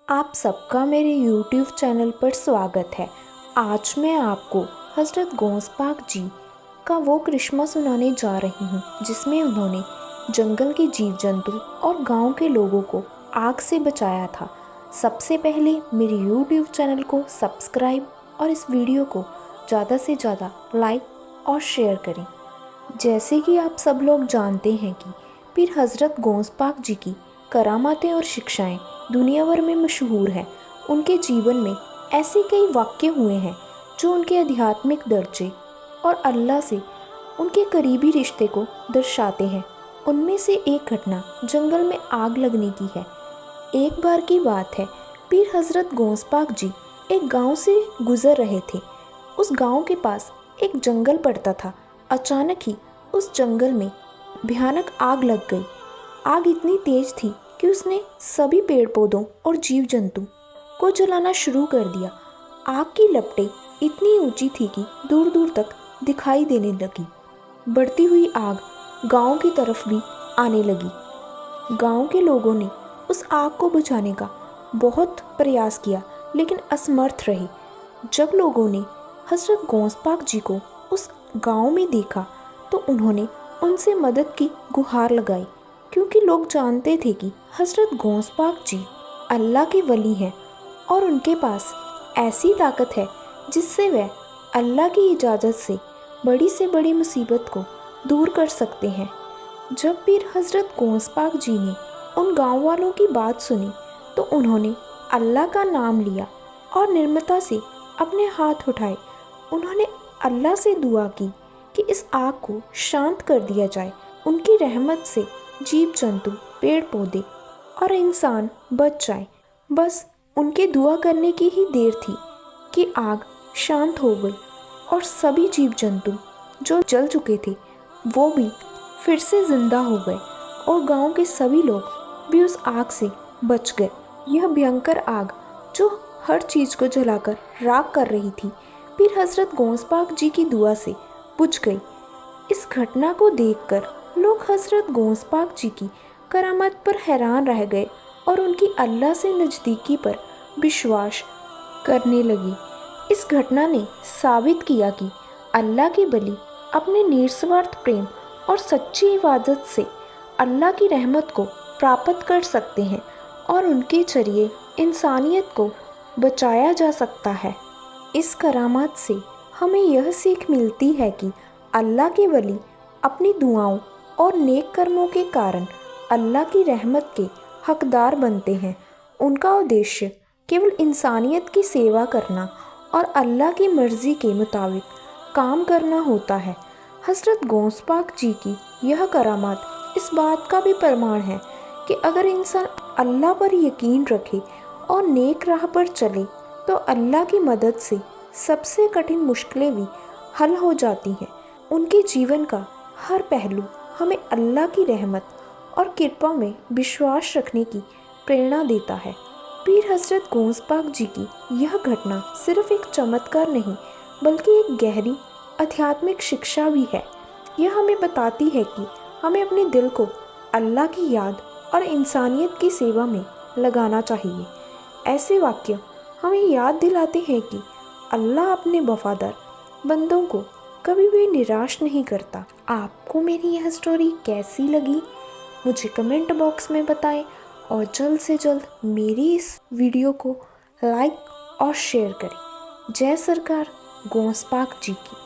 आप सबका मेरे YouTube चैनल पर स्वागत है। आज मैं आपको हज़रत गौस पाक जी का वो करिश्मा सुनाने जा रही हूँ जिसमें उन्होंने जंगल के जीव जंतु और गांव के लोगों को आग से बचाया था। सबसे पहले मेरे YouTube चैनल को सब्सक्राइब और इस वीडियो को ज़्यादा से ज़्यादा लाइक और शेयर करें। जैसे कि आप सब लोग जानते हैं कि पीर हज़रत गौस पाक जी की करामातें और शिक्षाएं दुनिया भर में मशहूर हैं। उनके जीवन में ऐसे कई वाक़ये हुए हैं जो उनके आध्यात्मिक दर्जे और अल्लाह से उनके करीबी रिश्ते को दर्शाते हैं। उनमें से एक घटना जंगल में आग लगने की है। एक बार की बात है, पीर हज़रत गौस पाक जी एक गांव से गुज़र रहे थे। उस गांव के पास एक जंगल पड़ता था। अचानक ही उस जंगल में भयानक आग लग गई। आग इतनी तेज थी कि उसने सभी पेड़ पौधों और जीव जंतु को जलाना शुरू कर दिया। आग की लपटें इतनी ऊंची थी कि दूर दूर तक दिखाई देने लगी। बढ़ती हुई आग गांव की तरफ भी आने लगी। गांव के लोगों ने उस आग को बुझाने का बहुत प्रयास किया लेकिन असमर्थ रहे। जब लोगों ने हज़रत गौस पाक जी को उस गांव में देखा तो उन्होंने उनसे मदद की गुहार लगाई, क्योंकि लोग जानते थे कि हज़रत गौस पाक जी अल्लाह के वली हैं और उनके पास ऐसी ताकत है जिससे वह अल्लाह की इजाज़त से बड़ी मुसीबत को दूर कर सकते हैं। जब पीर हज़रत गौस पाक जी ने उन गांव वालों की बात सुनी तो उन्होंने अल्लाह का नाम लिया और निर्ममता से अपने हाथ उठाए। उन्होंने अल्लाह से दुआ की कि इस आग को शांत कर दिया जाए। उनकी रहमत से जीव जंतु, पेड़ पौधे और इंसान बच जाए। बस उनके दुआ करने की ही देर थी कि आग शांत हो गई और सभी जीव जंतु जो जल चुके थे वो भी फिर से जिंदा हो गए और गांव के सभी लोग भी उस आग से बच गए। यह भयंकर आग जो हर चीज़ को जलाकर राख कर रही थी, पीर हज़रत गौस पाक जी की दुआ से बुझ गई। इस घटना को देखकर लोग हज़रत गौस पाक जी की करामत पर हैरान रह गए और उनकी अल्लाह से नज़दीकी पर विश्वास करने लगे। इस घटना ने साबित किया कि अल्लाह के वली अपने निस्वार्थ प्रेम और सच्ची इबादत से अल्लाह की रहमत को प्राप्त कर सकते हैं और उनके जरिए इंसानियत को बचाया जा सकता है। इस करामात से हमें यह सीख मिलती है कि अल्लाह के वली अपनी दुआओं और नेक कर्मों के कारण अल्लाह की रहमत के हकदार बनते हैं। उनका उद्देश्य केवल इंसानियत की सेवा करना और अल्लाह की मर्ज़ी के मुताबिक काम करना होता है। हज़रत गौस पाक जी की यह करामात इस बात का भी प्रमाण है कि अगर इंसान अल्लाह पर यकीन रखे और नेक राह पर चले तो अल्लाह की मदद से सबसे कठिन मुश्किलें भी हल हो जाती हैं। उनके जीवन का हर पहलू हमें अल्लाह की रहमत और कृपा में विश्वास रखने की प्रेरणा देता है। पीर हज़रत गौस पाक जी की यह घटना सिर्फ एक चमत्कार नहीं बल्कि एक गहरी आध्यात्मिक शिक्षा भी है। यह हमें बताती है कि हमें अपने दिल को अल्लाह की याद और इंसानियत की सेवा में लगाना चाहिए। ऐसे वाक्य हमें याद दिलाते हैं कि अल्लाह अपने वफादार बंदों को कभी भी निराश नहीं करता। आपको मेरी यह स्टोरी कैसी लगी मुझे कमेंट बॉक्स में बताएं और जल्द से जल्द मेरी इस वीडियो को लाइक और शेयर करें। जय सरकार गौस पाक जी की।